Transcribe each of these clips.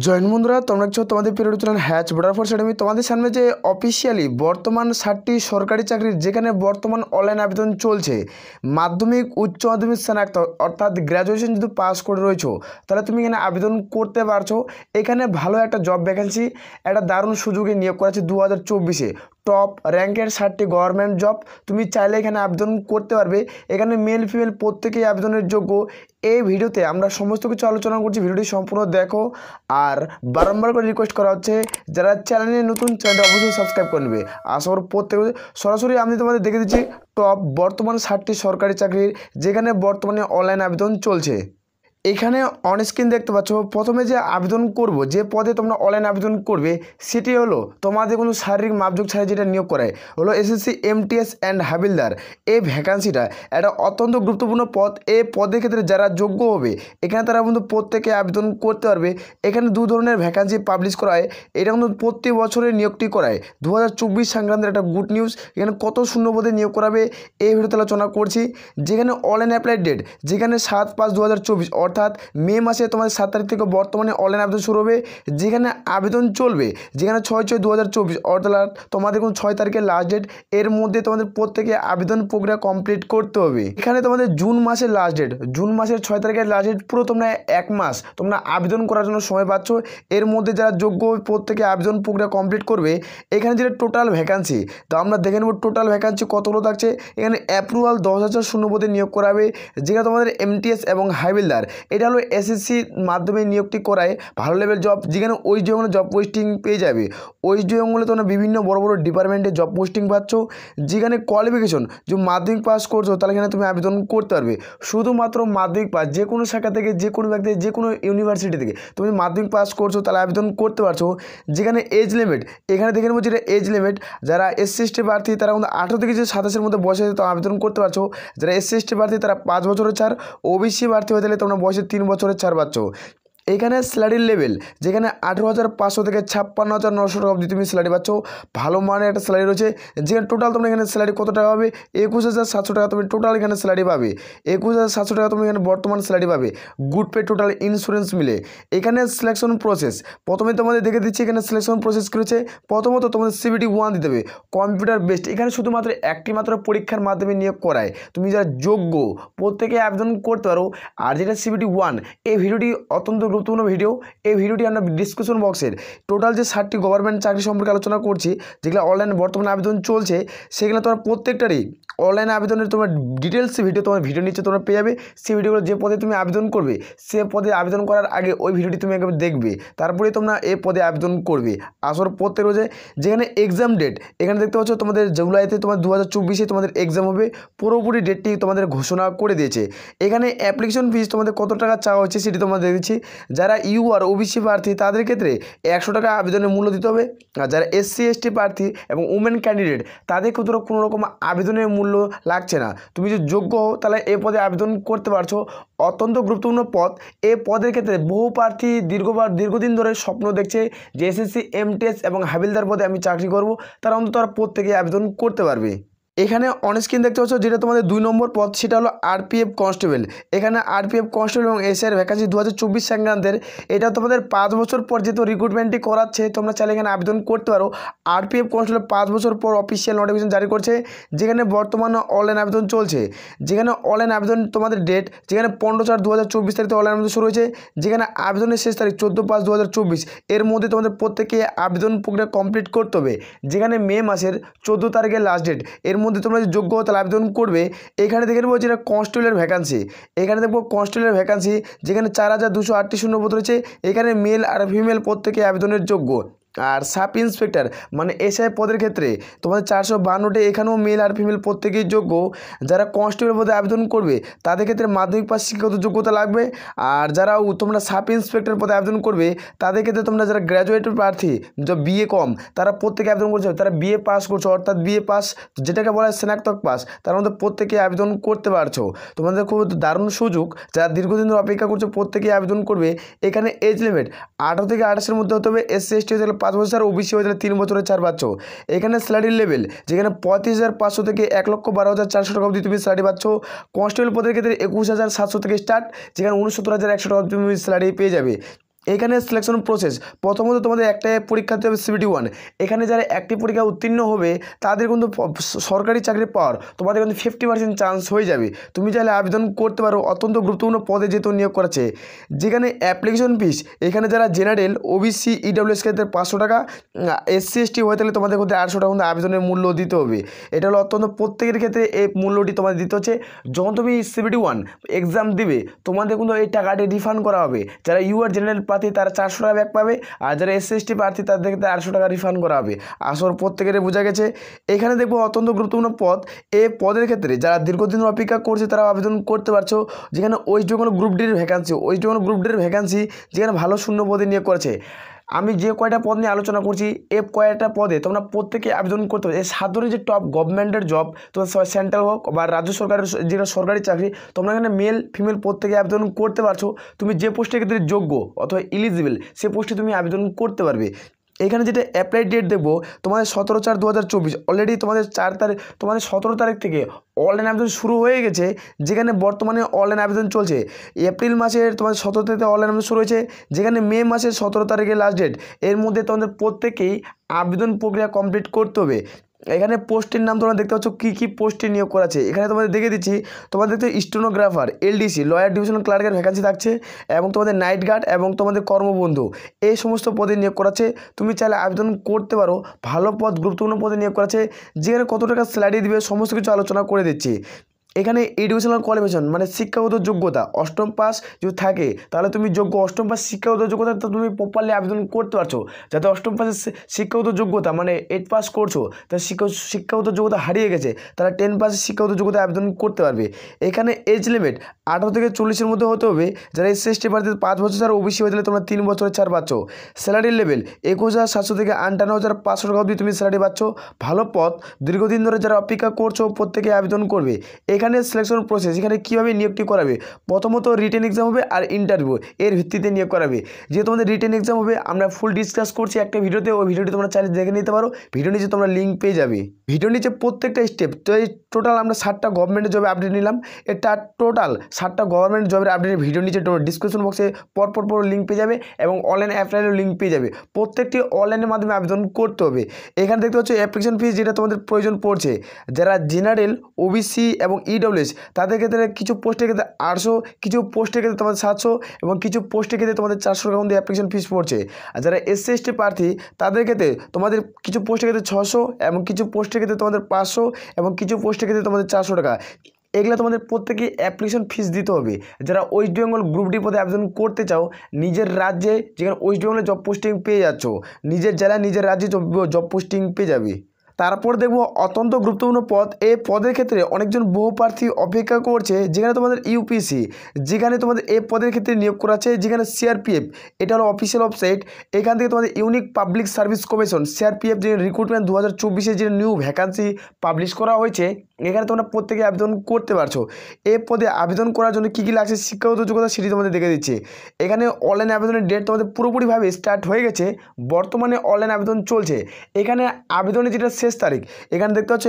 Join বন্ধুরা, তোমরা দেখছো তোমাদের প্রিয় channel hatch border force academy. তোমাদের সামনে যে অফিসিয়ালি বর্তমান 60টি সরকারি চাকরির যেখানে বর্তমান অনলাইন আবেদন চলছে, মাধ্যমিক উচ্চ মাধ্যমিক স্নাতক অর্থাৎ গ্র্যাজুয়েশন যদি পাস করে রয়েছো তাহলে তুমি এখানে আবেদন করতে পারছো। এখানে ভালো একটা জব ভ্যাকেন্সি, একটা দারুণ সুযোগে নিয়োগ করা আছে 2024-এ। টপ র্যাঙ্কের 60টি গভর্নমেন্ট জব তুমি চাইলে এখানে আবেদন করতে পারবে। এখানে মেল ফিমেল প্রত্যেকেই আবেদনের যোগ্য। এই ভিডিওতে আমরা সমস্ত কিছু আলোচনা করছি, ভিডিওটি সম্পূর্ণ দেখো। আর বারংবার করে রিকোয়েস্ট করা হচ্ছে যারা চ্যানেলে নতুন, চ্যানেলটা অবশ্যই সাবস্ক্রাইব করে নেবে। আসর প্রত্যেক সরাসরি আমি তোমাদের দেখে দিচ্ছি টপ বর্তমান 60টি সরকারি চাকরির যেখানে বর্তমানে অনলাইন আবেদন চলছে। এখানে অন স্ক্রিন দেখতে পাচ্ছ, প্রথমে যে আবেদন করব, যে পদে তোমরা অনলাইন আবেদন করবে সেটি হলো তোমাদের কোনো শারীরিক মাপযোগ ছাড়া যেটা নিয়োগ করায় হলো এসএসসি এমটিএস অ্যান্ড হাবিলদার। এই ভ্যাকান্সিটা একটা অত্যন্ত গুরুত্বপূর্ণ পদ। এই পদের ক্ষেত্রে যারা যোগ্য হবে এখানে তারা কিন্তু প্রত্যেকে আবেদন করতে পারবে। এখানে দু ধরনের ভ্যাকান্সি পাবলিশ করা হয়, এটা কিন্তু প্রতি বছরের নিয়োগটি করায়। 2024 সংক্রান্তের একটা গুড নিউজ। এখানে কত শূন্য পদে নিয়োগ করাবে এই ভিডিওতে আলোচনা করছি। যেখানে অনলাইন অ্যাপ্লাই ডেট যেখানে 7/5/2024 অর্থাৎ মে মাসে তোমাদের 7 তারিখ থেকে বর্তমানে অনলাইন আবেদন শুরু হবে। যেখানে আবেদন চলবে যেখানে 6/6/2024 অর্থাৎ তোমাদের কোনো 6 তারিখের লাস্ট ডেট। এর মধ্যে তোমাদের প্রত্যেকে আবেদন প্রক্রিয়া কমপ্লিট করতে হবে। এখানে তোমাদের জুন মাসের লাস্ট ডেট, জুন মাসের 6 তারিখের লাস্ট ডেট। পুরো তোমরা 1 মাস তোমরা আবেদন করার জন্য সময় পাচ্ছ। এর মধ্যে যারা যোগ্য প্রত্যেকে আবেদন প্রক্রিয়া কমপ্লিট করবে। এখানে যেটা টোটাল ভ্যাকান্সি, তো আমরা দেখে নেব টোটাল ভ্যাকান্সি কতগুলো থাকছে। এখানে অ্যাপ্রুভাল 10,000 শূন্য পদে নিয়োগ করাবে। যেখানে তোমাদের এমটিএস এবং হাবিলদার, এটা হলো এসএসসি মাধ্যমে নিয়োগটি করায় ভালো লেভেল জব। যেখানে ওয়েস্ট বেঙ্গলে জব পোস্টিং পেয়ে যাবে। ওয়েস্ট বেঙ্গলে তোমরা বিভিন্ন বড় বড় ডিপার্টমেন্টে জব পোস্টিং পাচ্ছ। যেখানে কোয়ালিফিকেশন যে মাধ্যমিক পাস করছো তাহলে এখানে তুমি আবেদন করতে পারবে। শুধুমাত্র মাধ্যমিক পাস, যে কোনো শাখা থেকে, যে কোনো ব্যক্তি, যে কোনো ইউনিভার্সিটি থেকে তুমি মাধ্যমিক পাস করছো তাহলে আবেদন করতে পারছো। যেখানে এজ লিমিট, এখানে দেখে নেবো যেটা এজ লিমিট, যারা এসসি এসটি প্রার্থী তারা 18 থেকে 27-এর মধ্যে বয়সে তো আবেদন করতে পারছো। যারা এসসি এসটি প্রার্থী তারা 5 বছরের ছাড়, ওবিসি প্রার্থী হয়ে গেলে তোমরা বয়সে 3 বছরের ছাড় পাচ্ছ। এখানে স্যালারির লেভেল যেখানে 18,500 থেকে 56,900 টাকা অবধি তুমি স্যালারি পাচ্ছ। ভালো মানের একটা স্যালারি রয়েছে। যেখানে টোটাল তোমরা এখানে স্যালারি কত টাকা পাবে, 21,700 টাকা তুমি টোটাল এখানে স্যালারি পাবে। 21,700 টাকা তুমি এখানে বর্তমান স্যালারি পাবে, গুড পে টোটাল ইন্স্যুরেন্স মিলে। এখানে সিলেকশন প্রসেস প্রথমে তোমাদের দেখে দিচ্ছি। এখানে সিলেকশন প্রসেস কী রয়েছে, প্রথমত তোমাদের CBT 1 দিতে হবে, কম্পিউটার বেসড। এখানে শুধুমাত্র একটি মাত্র পরীক্ষার মাধ্যমে নিয়োগ করায়। তুমি যারা যোগ্য প্রত্যেকে আবেদন করতে পারো। আর যেটা CBT 1, এই ভিডিওটি অত্যন্ত গুরুত্বপূর্ণ ভিডিও। এই ভিডিওটি আমরা ডিসক্রিপশন বক্সের টোটাল যে 60টি গভর্নমেন্ট চাকরি সম্পর্কে আলোচনা করছি, যেগুলো অনলাইনে বর্তমানে আবেদন চলছে, সেগুলো তোমার প্রত্যেকটারই অনলাইন আবেদনের তোমার ডিটেলস ভিডিও তোমার ভিডিও নিচে তোমরা পেয়ে যাবে। সেই ভিডিওগুলো যে পদে তুমি আবেদন করবে, সে পদে আবেদন করার আগে ওই ভিডিওটি তুমি একবার দেখবে, তারপরে তোমরা এই পদে আবেদন করবে। আসলে প্রত্যেক রোজে যেখানে এক্সাম ডেট, এখানে দেখতে পাচ্ছ তোমাদের জুলাইতে তোমার 2024-এ তোমাদের এক্সাম হবে। পুরোপুরি ডেটটি তোমাদের ঘোষণা করে দিয়েছে। এখানে অ্যাপ্লিকেশন ফিস তোমাদের কত টাকা চাওয়া হচ্ছে সেটি তোমাদের দিচ্ছি। যারা ইউ আর ওবিসি প্রার্থী তাদের ক্ষেত্রে 100 টাকা আবেদনের মূল্য দিতে হবে। আর যারা এসসি এসটি প্রার্থী এবং উমেন ক্যান্ডিডেট তাদের ক্ষেত্রে কোনো রকম আবেদনের মূল্য লাগছে না। তুমি যদি যোগ্য হও তাহলে এই পদে আবেদন করতে পারছো। অত্যন্ত গুরুত্বপূর্ণ পদ। এই পদের ক্ষেত্রে বহু প্রার্থী দীর্ঘদিন ধরে স্বপ্ন দেখছে যে এসএসসি এমটিএস এবং হাবিলদার পদে আমি চাকরি করব। তারা অন্তত প্রত্যেকে আবেদন করতে পারবে। এখানে অন স্ক্রিন দেখতে পাচ্ছ যেটা তোমাদের 2 নম্বর পদ, সেটা হলো আরপিএফ কনস্টেবল। এখানে আরপিএফ কনস্টেবল এবং এসআইয়ের ভ্যাকান্সি 2024 সংক্রান্তের। এটা তোমাদের 5 বছর পর যেহেতু রিক্রুটমেন্টটি করাচ্ছে, তোমরা চাইলে এখানে আবেদন করতে পারো। আরপিএফ কনস্টেবল 5 বছর পর অফিসিয়াল নোটিফিকেশন জারি করছে। যেখানে বর্তমানে অনলাইন আবেদন চলছে। যেখানে অনলাইন আবেদন তোমাদের ডেট যেখানে 15/4/2024 তারিখে অনলাইন আবেদন শুরু হয়েছে। যেখানে আবেদনের শেষ তারিখ 14/5/2024। এর মধ্যে তোমাদের প্রত্যেকে আবেদন প্রক্রিয়া কমপ্লিট করতে হবে। যেখানে মে মাসের 14 তারিখের লাস্ট ডেট। এর মধ্যে তোমরা যদি যোগ্য তাহলে আবেদন করবে। এখানে দেখে নেবো যেটা কনস্টেবলের ভ্যাকান্সি। এখানে দেখবো কনস্টেবলের ভ্যাকান্সি যেখানে 4,208টি শূন্য পদ রয়েছে। এখানে মেল আর ফিমেল প্রত্যেকে আবেদনের যোগ্য। আর সাব ইন্সপেক্টর মানে এসআই পদের ক্ষেত্রে তোমাদের 452টি, এখানেও মেল আর ফিমেল প্রত্যেকেই যোগ্য। যারা কনস্টেবল পদে আবেদন করবে তাদের ক্ষেত্রে মাধ্যমিক পাস শিক্ষাগত যোগ্যতা লাগবে। আর যারা তোমরা সাব ইন্সপেক্টর পদে আবেদন করবে তাদের ক্ষেত্রে তোমরা যারা গ্র্যাজুয়েট প্রার্থী, যা বিএ কম, তারা প্রত্যেকে আবেদন করছে। তারা বিএ পাস করছো অর্থাৎ বিএ পাস যেটাকে বলা হয় স্নাতক পাস, তার মধ্যে প্রত্যেকে আবেদন করতে পারছো। তোমাদের খুব দারুণ সুযোগ। যারা দীর্ঘদিন ধরে অপেক্ষা করছো প্রত্যেকেই আবেদন করবে। এখানে এজ লিমিট 18 থেকে 28-এর মধ্যে হতে হবে। এসসি এসটি হয়ে 5 বছর, ওবিসি হয়ে 3 বছরের ছাড় পাচ্ছ। এখানে স্যালারি লেভেল যেখানে 35,500 থেকে 1,12,400 টাকা অবধি তুমি স্যালারি পাচ্ছ। কনস্টেবল পদের ক্ষেত্রে 21,700 থেকে স্টার্ট, যেখানে 69,100 টাকা তুমি স্যালারি পেয়ে যাবে। এখানে সিলেকশন প্রসেস প্রথমত তোমাদের একটা পরীক্ষা দিতে হবে CBT 1। এখানে যারা একটি পরীক্ষা উত্তীর্ণ হবে তাদের কিন্তু সরকারি চাকরি পাওয়ার তোমাদের কিন্তু 50% চান্স হয়ে যাবে। তুমি চাইলে আবেদন করতে পারো, অত্যন্ত গুরুত্বপূর্ণ পদে যেহেতু নিয়োগ করেছে। যেখানে অ্যাপ্লিকেশন ফিস এখানে যারা জেনারেল OBC EWS ক্ষেত্রে 500 টাকা, SC ST হয়ে থাকলে তোমাদের ক্ষেত্রে 800 টাকা কিন্তু আবেদনের মূল্য দিতে হবে। এটা হলো অত্যন্ত প্রত্যেকের ক্ষেত্রে এই মূল্যটি তোমাদের দিতে হচ্ছে। যখন তুমি CBT 1 এক্সাম দিবে তোমাদের কিন্তু এই টাকাটি রিফান্ড করা হবে। যারা UR জেনারেল প্রার্থী তারা 400 টাকা ব্যাক পাবে, আর যারা SC ST প্রার্থী তাদের ক্ষেত্রে 800 টাকা রিফান্ড করা হবে। আসল প্রত্যেকের বোঝা গেছে। এখানে দেখবো অত্যন্ত গুরুত্বপূর্ণ পদ, এই পদের ক্ষেত্রে যারা দীর্ঘদিন অপেক্ষা করছে তারা আবেদন করতে পারছো। যেখানে ওয়েস্ট বেঙ্গল গ্রুপ ডির ভ্যাকান্সি, যেখানে ভালো শূন্য পদে নিয়োগ করেছে। আমি যে কয়টা পদ নিয়ে আলোচনা করছি এই কয়টা পদে তোমরা প্রত্যেকে আবেদন করতে হবে। এই সাধারণ যে টপ গভর্নমেন্টের জব, তোমার সেন্ট্রাল হোক বা রাজ্য সরকারের যেটা সরকারি চাকরি, তোমরা এখানে মেল ফিমেল প্রত্যেকে আবেদন করতে পারছো। তুমি যে পোস্টের ক্ষেত্রে যোগ্য অথবা এলিজিবল সে পোস্টে তুমি আবেদন করতে পারবে। এখানে যেটা অ্যাপ্লাই ডেট দেখবো তোমাদের 17/4/2024, অলরেডি তোমাদের 17 তারিখ থেকে অনলাইন আবেদন শুরু হয়ে গেছে। যেখানে বর্তমানে অনলাইন আবেদন চলছে। এপ্রিল মাসের তোমাদের 17 তারিখে অনলাইন আবেদন শুরু হয়েছে, যেখানে মে মাসের 17 তারিখে লাস্ট ডেট। এর মধ্যে তোমাদের প্রত্যেকেই আবেদন প্রক্রিয়া কমপ্লিট করতে হবে। এখানে পোস্টের নাম তোমরা দেখতে পাচ্ছ কী কী পোস্টে নিয়োগ করা আছে। এখানে তোমাদের দেখে দিচ্ছি, তোমাদের দেখতে স্টেনোগ্রাফার, LDC লয়ার ডিভিশনাল ক্লার্কের ভ্যাকান্সি থাকছে, এবং তোমাদের নাইট গার্ড এবং তোমাদের কর্মবন্ধু এই সমস্ত পদে নিয়োগ করা আছে। তুমি চাইলে আবেদন করতে পারো। ভালো পদ, গুরুত্বপূর্ণ পদে নিয়োগ করা আছে। যেখানে কত টাকা স্যালারি দিবে সমস্ত কিছু আলোচনা করে দিচ্ছি। এখানে এডুকেশনাল কোয়ালিফিকেশন মানে শিক্ষাগত যোগ্যতা 8ম পাস যদি থাকে তাহলে তুমি যোগ্য। 8ম পাস শিক্ষাগত যোগ্যতা তো তুমি প্রপারলি আবেদন করতে পারছো। যাতে 8ম পাসের শিক্ষাগত যোগ্যতা মানে 8 পাস করছো, তা শিক্ষাগত যোগ্যতা হারিয়ে গেছে, তারা 10 পাসের শিক্ষাগত যোগ্যতা আবেদন করতে পারবে। এখানে এজ লিমিট 18 থেকে 40-এর মধ্যে হতে হবে। যারা SC ST প্রার্থী 5 বছর ছাড়া, OBC হয়ে গেলে তোমরা 3 বছরের ছাড় পাচ্ছ। স্যালারি লেভেল 21,700 থেকে 58,500 টাকা অবধি তুমি স্যালারি পাচ্ছ। ভালো পদ, দীর্ঘদিন ধরে যারা অপেক্ষা করছো প্রত্যেকে আবেদন করবে। এখানে সিলেকশন প্রসেস, এখানে কীভাবে নিয়োগটি করাবে, প্রথমত রিটেন এক্সাম হবে আর ইন্টারভিউ এর ভিত্তিতে নিয়োগ করাবে। যে তোমাদের রিটেন এক্সাম হবে আমরা ফুল ডিসকাস করছি একটা ভিডিওতে, ওই ভিডিওটি তোমরা চাইলে দেখে নিতে পারো। ভিডিও নিচে তোমরা লিঙ্ক পেয়ে যাবে। ভিডিও নিচে প্রত্যেকটা স্টেপ, তো এই টোটাল আমরা 7টা গভর্নমেন্টের জবে আপডেট নিলাম। এটা টোটাল 7টা গভর্নমেন্ট জবের আপডেটের ভিডিও নিচে ডিসক্রিপশন বক্সে পর লিঙ্ক পেয়ে যাবে, এবং অনলাইন অ্যাপ্লাইয়েরও লিঙ্ক পেয়ে যাবে। প্রত্যেকটি অনলাইনের মাধ্যমে আবেদন করতে হবে। এখানে দেখতে পাচ্ছ অ্যাপ্লিকেশন ফিস যেটা তোমাদের প্রয়োজন পড়ছে। যারা জেনারেল, OBC এবং EWS তাদের ক্ষেত্রে কিছু পোস্টের ক্ষেত্রে 800, কিছু পোস্টের ক্ষেত্রে তোমাদের 700 এবং কিছু পোস্টের ক্ষেত্রে তোমাদের 400 টাকা মধ্যে অ্যাপ্লিকেশন ফিস পড়ছে। আর যারা SC ST প্রার্থী তাদের ক্ষেত্রে তোমাদের কিছু পোস্টের ক্ষেত্রে 600 এবং কিছু পোস্টের ক্ষেত্রে তোমাদের 500 এবং কিছু পোস্টের ক্ষেত্রে তোমাদের 400 টাকা। এগুলো তোমাদের প্রত্যেকেই অ্যাপ্লিকেশন ফিস দিতে হবে। যারা ওয়েস্ট বেঙ্গল গ্রুপ ডি পদে আবেদন করতে চাও, নিজের রাজ্যে যেখানে ওয়েস্ট বেঙ্গলে জব পোস্টিং পেয়ে যাচ্ছ, নিজের জেলায় নিজের রাজ্যে জব পোস্টিং পেয়ে যাবে। তারপর দেখবো অত্যন্ত গুরুত্বপূর্ণ পদ। এই পদের ক্ষেত্রে অনেকজন বহু প্রার্থী অপেক্ষা করছে। যেখানে তোমাদের UPC, যেখানে তোমাদের এই পদের ক্ষেত্রে নিয়োগ করা আছে। যেখানে CRPF, এটা হলো অফিসিয়াল ওয়েবসাইট। এখান থেকে তোমাদের unique public service commission CRPF যে রিক্রুটমেন্ট 2024-এ যে নিউ ভ্যাকান্সি পাবলিশ করা হয়েছে, এখানে তোমরা প্রত্যেকে আবেদন করতে পারছো। এই পদে আবেদন করার জন্য কী কী লাগছে শিক্ষাগত যোগ্যতা সেটি তোমাদের দেখে দিচ্ছে। এখানে অনলাইন আবেদনের ডেট তোমাদের পুরোপুরিভাবে স্টার্ট হয়ে গেছে। বর্তমানে অনলাইন আবেদন চলছে। এখানে আবেদনের যেটা শেষ তারিখ, এখানে দেখতে পাচ্ছ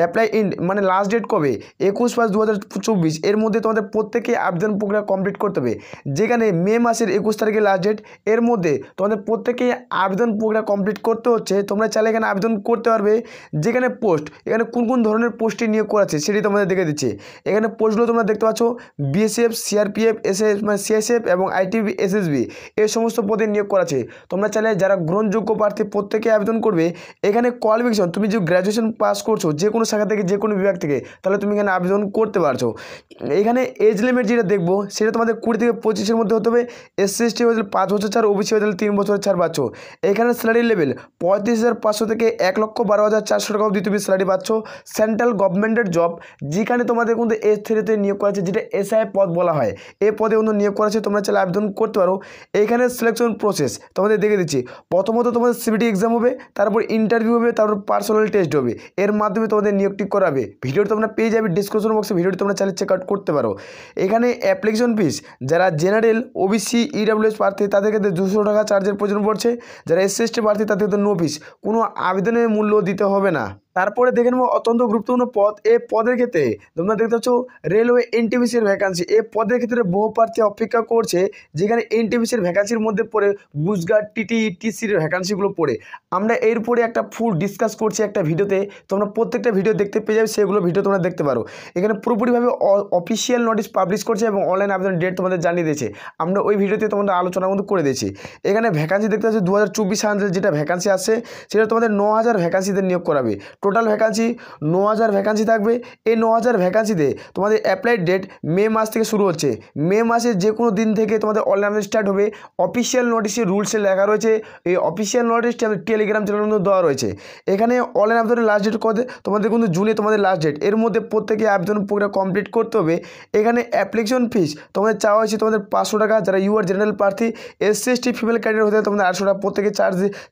অ্যাপ্লাই ইন মানে লাস্ট ডেট কবে, 21/5/2024। এর মধ্যে তোমাদের প্রত্যেকে আবেদন প্রক্রিয়া কমপ্লিট করতে হবে। যেখানে মে মাসের 21 তারিখে লাস্ট ডেট। এর মধ্যে তোমাদের প্রত্যেকেই আবেদন প্রক্রিয়া কমপ্লিট করতে হচ্ছে। তোমরা চাইলে এখানে আবেদন করতে পারবে। যেখানে পোস্ট, এখানে কোন কোন ধরনের পোস্টে নিয়োগ করা আছে সেটি তোমাদের দেখে দিচ্ছে। এখানে পোস্টগুলো তোমরা দেখতে পাচ্ছ BSF, CRPF, SS মানে CSF এবং ITB SSB এই সমস্ত পদে নিয়োগ করা আছে। তোমরা চাইলে যারা গ্রহণযোগ্য প্রার্থী প্রত্যেকে আবেদন করবে। এখানে কোয়ালিফিকেশন, তুমি যে গ্র্যাজুয়েশন পাস করছো যে কোনো শাখা থেকে যে কোনো বিভাগ থেকে, তাহলে তুমি এখানে আবেদন করতে পারছো। এখানে এজ লিমিট যেটা দেখবো সেটা তোমাদের 20 থেকে 25-এর মধ্যে হতে হবে। SC ST হয়ে গেলে 5 বছর ছাড়, OBC হয়ে গেলে 3 বছরের ছাড় পাচ্ছ। এখানে স্যালারি লেভেল 35,500 থেকে 1,12,400 টাকা অবধি তুমি স্যালারি পাচ্ছ। সেন্ট্রাল গভর্নমেন্টের জব, যেখানে তোমাদের কিন্তু S3-তে নিয়োগ করা আছে, যেটা SI পদ বলা হয়। এই পদে কিন্তু নিয়োগ করা আছে। তোমরা চাইলে আবেদন করতে পারো। এইখানে সিলেকশন প্রসেস তোমাদের দেখে দিচ্ছি। প্রথমত তোমাদের CBT এক্সাম হবে, তারপর ইন্টারভিউ হবে, তারপর পার্সোনাল টেস্ট হবে। এর মাধ্যমে তোমাদের নিয়োগটি করাবে। ভিডিওটি তোমরা পেয়ে যাবে ডিসক্রিপশন বক্সে, ভিডিওটি তোমরা চাইলে চেক আউট করতে পারো। এখানে অ্যাপ্লিকেশন ফিস যারা জেনারেল, OBC, EWS প্রার্থী তাদের ক্ষেত্রে 200 টাকা চার্জের প্রয়োজন পড়ছে। যারা SC ST প্রার্থী তাদের ক্ষেত্রে নো ফিস, কোনো আবেদনের মূল্য দিতে হবে না। তারপরে দেখে নেবো অত্যন্ত গুরুত্বপূর্ণ পদ। এই পদের ক্ষেত্রে তোমরা দেখতে পাচ্ছ রেলওয়ে এনটিপিসির ভ্যাকান্সি। এই পদের ক্ষেত্রে বহু প্রার্থী অপেক্ষা করছে, যেখানে এনটিপিসির ভ্যাকান্সির মধ্যে পড়ে গুজগার্ড, টিটি, টিসির ভ্যাকান্সিগুলো পড়ে। আমরা এরপরে একটা ফুল ডিসকাস করছি একটা ভিডিওতে, তোমরা প্রত্যেকটা ভিডিও দেখতে পেয়ে যাবে, সেগুলো ভিডিও তোমরা দেখতে পারো। এখানে পুরোপুরিভাবে অফিসিয়াল নোটিশ পাবলিশ করছে এবং অনলাইন আবেদন ডেট তোমাদের জানিয়ে দিয়েছে। আমরা ওই ভিডিওতে তোমাদের আলোচনার মধ্যে করে দিয়েছি। এখানে ভ্যাকান্সি দেখতে পাচ্ছি 2024 সালে যেটা ভ্যাকান্সি আসছে সেটা তোমাদের 9000 ভ্যাকান্সিতে নিয়োগ করাবে। টোটাল ভ্যাকান্সি 9000 ভ্যাকান্সি থাকবে। এই 9000 ভ্যাকান্সিতে তোমাদের অ্যাপ্লাই ডেট মে মাস থেকে শুরু হচ্ছে। মে মাসের যে কোনো দিন থেকে তোমাদের অনলাইন আবেদন স্টার্ট হবে। অফিসিয়াল নোটিশে রুলসে লেখা রয়েছে, এই অফিসিয়াল নোটিশটি আমাদের টেলিগ্রাম চ্যানেলের মধ্যে দেওয়া রয়েছে। এখানে অনলাইন আবেদনের লাস্ট ডেট কত, তোমাদের কিন্তু জুনে তোমাদের লাস্ট ডেট। এর মধ্যে প্রত্যেকে আবেদন প্রক্রিয়া কমপ্লিট করতে হবে। এখানে অ্যাপ্লিকেশন ফিস তোমাদের চাওয়া হয়েছে তোমাদের 500 টাকা। যারা ইউআর জেনারেল প্রার্থী, SC ST ফিমেল ক্যান্ডিডেট হতে তোমাদের 800 টাকা প্রত্যেকে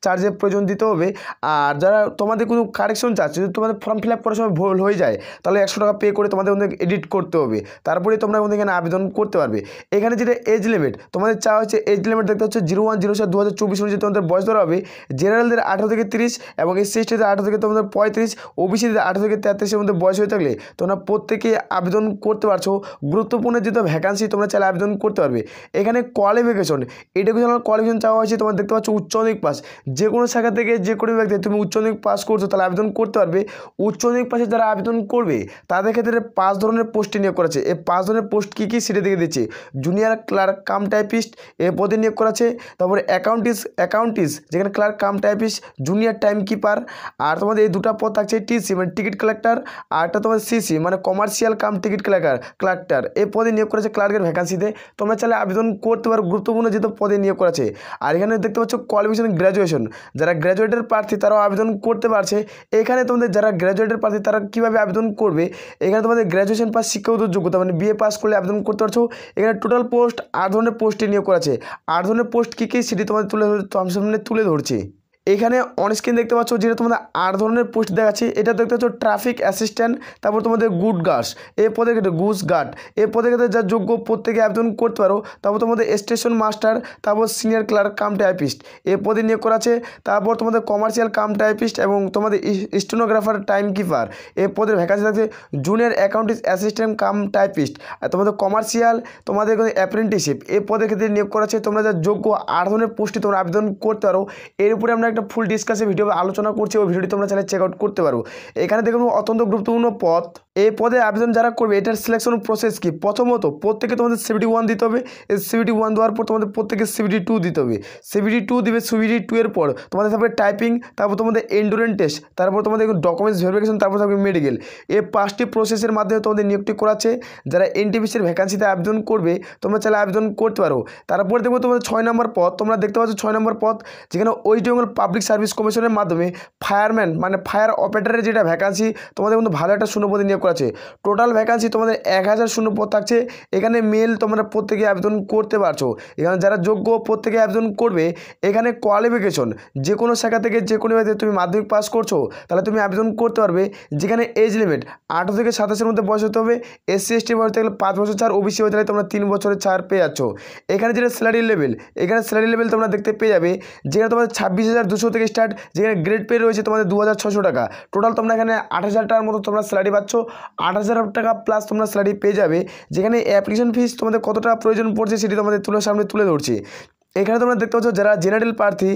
চার্জের প্রয়োজন দিতে হবে। আর যারা তোমাদের কোনো কারেকশন চার্জ, যদি তোমাদের ফর্ম ফিল আপ করার সময় ভুল হয়ে যায় তাহলে 100 টাকা পে করে তোমাদের এডিট করতে হবে, তারপরে তোমরা এখানে আবেদন করতে পারবে। এখানে যেটা এজ লিমিট তোমাদের চাওয়া হচ্ছে, এজ লিমিট দেখতে হচ্ছে 01/07/2024 অনুযায়ী তোমাদের বয়স ধরা হবে। জেনারেলদের 18 থেকে 30 এবং SC STদের 18 থেকে তোমাদের 35, ওবিসিদের 18 থেকে 33-এর মধ্যে বয়স হয়ে থাকলে তোমরা প্রত্যেকে আবেদন করতে পারছো। গুরুত্বপূর্ণ যেহেতু ভ্যাকান্সি তোমরা চাইলে আবেদন করতে পারবে। এখানে কোয়ালিফিকেশন, এডুকেশনাল কোয়ালিফিকেশন চাওয়া হয়েছে, তোমরা দেখতে পাচ্ছ উচ্চ মাধ্যমিক পাস। যে কোনো শাখা থেকে যে কোনো ব্যক্তি তুমি উচ্চ মাধ্যমিক পাস করছো তাহলে আবেদন করতে পারবে। উচ্চ মাধ্যমিক পাশে যারা আবেদন করবে তাদের ক্ষেত্রে 5 ধরনের পোস্টে নিয়োগ করেছে। এই 5 ধরনের পোস্ট কী কী সেটা দেখে দিচ্ছে। জুনিয়র ক্লার্ক কাম টাইপিস্ট এ পদে নিয়োগ করেছে। তারপরে অ্যাকাউন্টিস যেখানে clerk cum typist, junior time keeper. আর তোমাদের এই দুটো পদ থাকছে TC মানে টিকিট কালেক্টর, আর একটা তোমাদের CC মানে কমার্শিয়াল কাম টিকিট কালেক্টর। এই পদে নিয়োগ করেছে ক্লার্কের ভ্যাকান্সিতে। তোমরা চাইলে আবেদন করতে পারো, গুরুত্বপূর্ণ যেহেতু পদে নিয়োগ করেছে। আর এখানে দেখতে পাচ্ছ কোয়ালিফিকেশন গ্র্যাজুয়েশন, যারা গ্র্যাজুয়েটের প্রার্থী তারাও আবেদন করতে পারছে। এখানে তোমাদের যারা গ্র্যাজুয়েটের প্রার্থী তারা কীভাবে আবেদন করবে, এখানে তোমাদের গ্র্যাজুয়েশন পাস শিক্ষাগত যোগ্যতা মানে BA পাস করলে আবেদন করতে পারছো। এখানে টোটাল পোস্ট 8 ধরনের পোস্টে নিয়োগ করেছে। 8 ধরনের পোস্ট কী কী সেটি তোমাদের তুলে ধরছি। এখানে অনস্ক্রিন দেখতে পাচ্ছ যেটা তোমাদের 8 ধরনের পোস্ট দেখাচ্ছি। এটা দেখতে পাচ্ছ ট্রাফিক অ্যাসিস্ট্যান্ট, তারপর তোমাদের গুড গার্ডস এই পদের ক্ষেত্রে গুজ গার্ড এই পদের ক্ষেত্রে যা যোগ্য প্রত্যেকে আবেদন করতে পারো। তারপর তোমাদের স্টেশন মাস্টার, তারপর সিনিয়র ক্লার্ক কাম টাইপিস্ট এই পদে নিয়োগ করা আছে। তারপর তোমাদের কমার্শিয়াল কাম টাইপিস্ট এবং তোমাদের স্টেনোগ্রাফার টাইম কিপার এই পদের ভ্যাকান্সি থাকছে। জুনিয়র অ্যাকাউন্টিস অ্যাসিস্ট্যান্ট কাম টাইপিস্ট আর তোমাদের কমার্শিয়াল তোমাদের অ্যাপ্রেন্টিসশিপ এই পদের ক্ষেত্রে নিয়োগ করা আছে। তোমরা যা যোগ্য 8 ধরনের পোস্টে তোমরা আবেদন করতে পারো। এর উপরে আমরা একটা ফুল ডিসকাসে ভিডিও আলোচনা করছি, ওই ভিডিওটি তোমরা চাইলে চেক আউট করতে পারো। এখানে দেখুন অত্যন্ত গুরুত্বপূর্ণ পদ। এই পদে আবেদন যারা করবে এটার সিলেকশন প্রসেস কি, প্রথমত প্রত্যেকে তোমাদের CBT 1 দিতে হবে। এই CBT 1 দেওয়ার পর তোমাদের প্রত্যেকে CBT 2 দিতে হবে। CBT 2 দিবে। CBT 2 এর পর তোমাদের থাকবে টাইপিং, তারপর তোমাদের এন্ডুরেন্স টেস্ট, তারপর তোমাদের ডকুমেন্টস ভেরিফিকেশন, তারপর থাকবে মেডিকেল। এই 5টি প্রসেসের মাধ্যমে তোমাদের নিয়োগটি করাচ্ছে। যারা NTPCর ভ্যাকান্সিতে আবেদন করবে তোমরা চাইলে আবেদন করতে পারো। তারপরে দেখবো তোমাদের 6 নম্বর পদ। তোমরা দেখতে পাচ্ছ 6 নম্বর পদ, যেখানে ওয়েস্ট বেঙ্গল পাবলিক সার্ভিস কমিশনের মাধ্যমে ফায়ারম্যান মানে ফায়ার অপারেটরের যেটা ভ্যাকান্সি তোমাদের কিন্তু ভালো একটা শূন্যপদে নিয়োগ করা আছে। টোটাল ভ্যাকান্সি তোমাদের 1000 শূন্যপদ থাকছে। এখানে মেল তোমরা প্রত্যেকে আবেদন করতে পারছো। এখানে যারা যোগ্য প্রত্যেকে আবেদন করবে। এখানে কোয়ালিফিকেশন যে কোনো শাখা থেকে যে কোনো তুমি মাধ্যমিক পাস করছো তাহলে তুমি আবেদন করতে পারবে। যেখানে এজ লিমিট 18 থেকে 27-এর মধ্যে বয়স হতে হবে। SC ST বয়স থাকলে 5 বছর ছাড়, OBC হয়ে থাকলে তোমরা 3 বছরের ছাড় পেয়ে যাচ্ছ। এখানে যেটা স্যালারি লেভেল, এখানে স্যালারি লেভেল তোমরা দেখতে পেয়ে যাবে, যেখানে তোমাদের 26,200 থেকে স্টার্ট, যেখানে গ্রেড পে রয়েছে তোমাদের 2600 টাকা। টোটাল তোমরা এখানে 8000 টাকার মতো তোমরা স্যালারি পাচ্ছ। 8000 টাকা প্লাস তোমরা স্যালারি পেয়ে যাবে। যেখানে অ্যাপ্লিকেশন ফিস তোমাদের কত টাকা প্রয়োজন পড়ছে সেটি তোমাদের সামনে তুলে ধরছি। এখানে তোমরা দেখতে পাচ্ছ যারা জেনারেল প্রার্থী,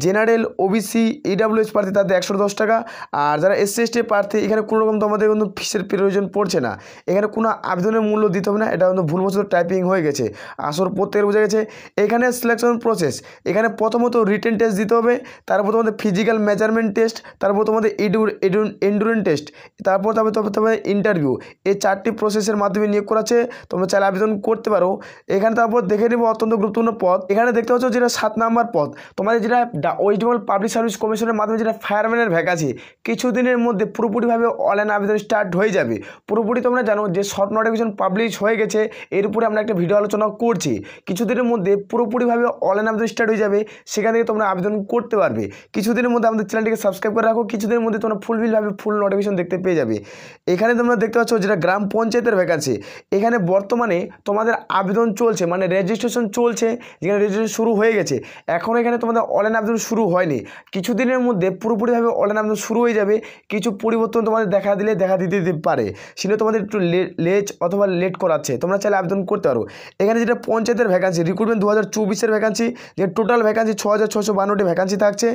জেনারেল OBC EWS প্রার্থী তাদের 110 টাকা। আর যারা SC ST প্রার্থী এখানে কোনো রকম তোমাদের কিন্তু ফিসের প্রয়োজন পড়ছে না। এখানে কোনো আবেদনের মূল্য দিতে হবে না। এটা কিন্তু ভুলবশত টাইপিং হয়ে গেছে, আসল প্রত্যেকের বোঝা গেছে। এখানে সিলেকশন প্রসেস, এখানে প্রথমত রিটেন টেস্ট দিতে হবে, তারপর তোমাদের ফিজিক্যাল মেজারমেন্ট টেস্ট, তারপর তোমাদের এন্ডুরেন্স টেস্ট, তারপর তোমাদের ইন্টারভিউ। এই 4টি প্রসেসের মাধ্যমে নিয়োগ করাচ্ছে। তোমরা চাইলে আবেদন করতে পারো। এখানে তারপর দেখে নেব অত্যন্ত গুরুত্বপূর্ণ পদ। এখানে দেখতে পাচ্ছ যেটা 7 নম্বর পদ, তোমাদের যেটা ওয়েস্ট বেঙ্গল পাবলিক সার্ভিস কমিশনের মাধ্যমে যেটা ফায়ারম্যানের ভ্যাকান্সি কিছুদিনের মধ্যে পুরোপুরিভাবে অনলাইন আবেদন স্টার্ট হয়ে যাবে। পুরোপুরি তোমরা জানো যে শর্ট নোটিফিকেশন পাবলিশ হয়ে গেছে, এর উপরে আমরা একটা ভিডিও আলোচনা করছি। কিছুদিনের মধ্যে পুরোপুরিভাবে অনলাইন আবেদন স্টার্ট হয়ে যাবে, সেখান থেকে তোমরা আবেদন করতে পারবে। কিছুদিনের মধ্যে আমাদের চ্যানেলটিকে সাবস্ক্রাইব করে রাখো, কিছুদিনের মধ্যে তোমরা ফুল নোটিফিকেশন দেখতে পেয়ে যাবে। এখানে তোমরা দেখতে পাচ্ছ যেটা গ্রাম পঞ্চায়েতের ভ্যাকান্সি। এখানে বর্তমানে তোমাদের আবেদন চলছে মানে রেজিস্ট্রেশন চলছে। যেখানে রেজিস্ট্রেশন শুরু হয়ে গেছে, এখন এখানে তোমাদের অনলাইন আবেদন শুরু হয়নি। কিছুদিনের মধ্যে পুরোপুরিভাবে অনলাইন আবেদন শুরু হয়ে যাবে। কিছু পরিবর্তন তোমাদের দেখা দিতে পারে, সেটা তোমাদের একটু লেট অথবা লেট করাচ্ছে। তোমরা চাইলে আবেদন করতে পারো। এখানে যেটা পঞ্চায়েতের ভ্যাকান্সি রিক্রুটমেন্ট 2024-এর ভ্যাকান্সি, যে টোটাল ভ্যাকান্সি 6652টি ভ্যাকান্সি থাকছে।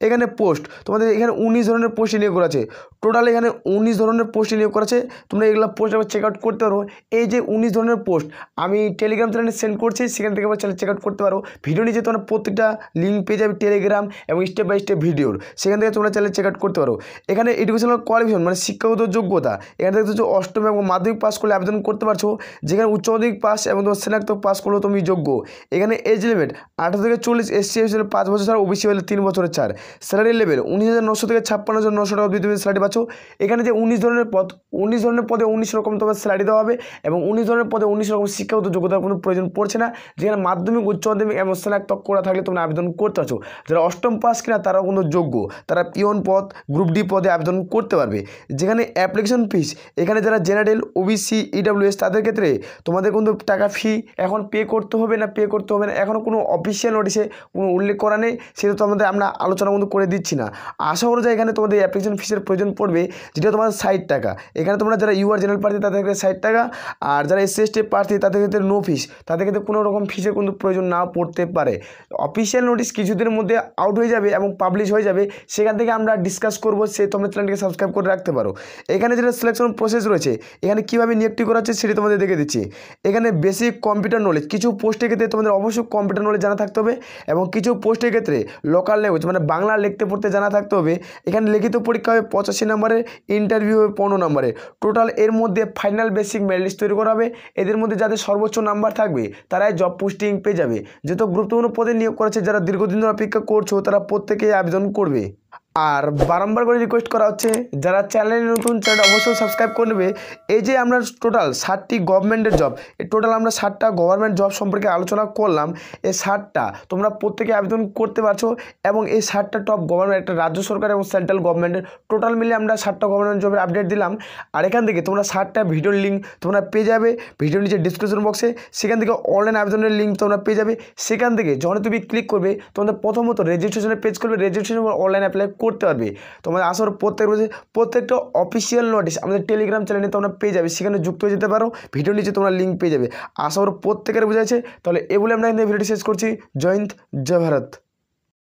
এখানে পোস্ট তোমাদের এখানে 19 ধরনের পোস্ট নিয়োগ করা আছে। টোটাল এখানে 19 ধরনের পোস্ট নিয়োগ করা আছে। তোমরা এগুলো পোস্ট আবার চেক আউট করতে পারো। এই যে 19 ধরনের পোস্ট আমি টেলিগ্রাম চ্যানেলে সেন্ড করছি, সেখান থেকে আবার চ্যানেল চেক আউট করতে পারো। ভিডিও নিচে তোমরা প্রত্যেকটা লিঙ্ক পেয়ে যাবে টেলিগ্রাম এবং স্টেপ বাই স্টেপ ভিডিওর, সেখান থেকে তোমরা চ্যানেল চেক আউট করতে পারো। এখানে এডুকেশনাল কোয়ালিফিকেশন মানে শিক্ষাগত যোগ্যতা, এখানে দেখতে হচ্ছে অষ্টম এবং মাধ্যমিক পাস করলে আবেদন করতে পারছো। যেখানে উচ্চ মাধ্যমিক পাস এবং তোমার স্নাতক পাস করলেও তুমি যোগ্য। এখানে এজ লিমিট 18 থেকে 40, SC হলে 5 বছর ছাড়, OBC হলে 3 বছরের ছাড়। স্যালারি লেভেল 19,900 থেকে 56,900 টাকা অবধি তুমি স্যালারি পাচ্ছ। এখানে যে 19 ধরনের পদে 19 রকম তোমার স্যালারি দেওয়া হবে এবং 19 ধরনের পদে 19 রকম শিক্ষাগত যোগ্যতার কোনো প্রয়োজন পড়ছে না। যেখানে মাধ্যমিক, উচ্চ মাধ্যমিক এবং স্নাতক করা থাকলে তোমরা আবেদন করতে পারছো। যারা অষ্টম পাস কিনা তারাও কিন্তু যোগ্য, তারা পিওন পদ, গ্রুপ ডি পদে আবেদন করতে পারবে। যেখানে অ্যাপ্লিকেশন ফিস, এখানে যারা জেনারেল, OBC, EWS তাদের ক্ষেত্রে তোমাদের কিন্তু টাকা ফি এখন পে করতে হবে না এখনও কোনো অফিসিয়াল নোটিশে কোনো উল্লেখ করা নেই, সেটা তোমাদের আমরা আলোচনা কিন্তু করে দিচ্ছি না। আশা করা যায় এখানে তোমাদের অ্যাপ্লিকেশন ফিসের প্রয়োজন পড়বে, যেটা তোমাদের 60 টাকা। এখানে তোমরা যারা UR জেনারেল প্রার্থী তাদের ক্ষেত্রে 60 টাকা, আর যারা SC ST প্রার্থী তাদের ক্ষেত্রে নো ফিস, তাদের ক্ষেত্রে কোনো রকম ফিসের কিন্তু প্রয়োজন নাও পড়তে পারে। অফিসিয়াল নোটিশ কিছুদিনের মধ্যে আউট হয়ে যাবে এবং পাবলিশ হয়ে যাবে, সেখান থেকে আমরা ডিসকাস করবো, সে তোমরা চ্যানেলটিকে সাবস্ক্রাইব করে রাখতে পারো। এখানে যেটা সিলেকশন প্রসেস রয়েছে, এখানে কীভাবে নিয়োগটি করা হচ্ছে সেটি তোমাদের দেখে দিচ্ছি। এখানে বেসিক কম্পিউটার নলেজ, কিছু পোস্টের ক্ষেত্রে তোমাদের অবশ্যই কম্পিউটার নলেজ জানা থাকতে হবে এবং কিছু পোস্টের ক্ষেত্রে লোকাল ল্যাঙ্গুয়েজ মানে বাংলা লিখতে পড়তে জানা থাকতে হবে। এখানে লিখিত পরীক্ষা হবে 85 নম্বরের, ইন্টারভিউ হবে 15 নম্বরের। টোটাল এর মধ্যে ফাইনাল বেসিক মেরিট লিস্ট তৈরি করা হবে। এদের মধ্যে যাদের সর্বোচ্চ নাম্বার থাকবে তারাই জব পোস্টিং পেয়ে যাবে। যত গুরুত্বপূর্ণ পদে নিয়োগ করেছে, যারা দীর্ঘদিন ধরে অপেক্ষা করছো তারা প্রত্যেকেই আবেদন করবে। আর বারংবার করে রিকোয়েস্ট করা হচ্ছে, যারা চ্যানেলে নতুন, চ্যানেলটা অবশ্যই সাবস্ক্রাইব করে নেবে। এই যে আমরা টোটাল 60টি গভর্নমেন্টের জব, টোটাল আমরা 60টা গভর্নমেন্ট জব সম্পর্কে আলোচনা করলাম। এই 60টা তোমরা প্রত্যেকে আবেদন করতে পারছো এবং এই 60টা টপ গভর্নমেন্ট, একটা রাজ্য সরকার এবং সেন্ট্রাল গভর্নমেন্টের টোটাল মিলে আমরা 60টা গভর্নমেন্ট জবের আপডেট দিলাম। আর এখান থেকে তোমরা 60টা ভিডিওর লিঙ্ক তোমরা পেয়ে যাবে ভিডিওর নিচে ডিসক্রিপশন বক্সে। সেখান থেকে অনলাইন আবেদনের লিঙ্ক তোমরা পেয়ে যাবে। সেখান থেকে যখন তুমি ক্লিক করবে তোমাদের প্রথমত রেজিস্ট্রেশনের পেজ করবে, রেজিস্ট্রেশন অনলাইন অ্যাপ্লাই করতে পারবে। তোমাদের আসার প্রত্যেকটা অফিসিয়াল নোটিশ আমাদের টেলিগ্রাম চ্যানেলে তোমরা পেয়ে যাবে, সেখানে যুক্ত হয়ে যেতে পারো। ভিডিও নিচে তোমরা লিঙ্ক পেয়ে যাবে। আশা করি প্রত্যেকের বোঝাচ্ছে। তাহলে এ বলে আমরা ভিডিওটি শেষ করছি। জয় হিন্দ, জয় ভারত।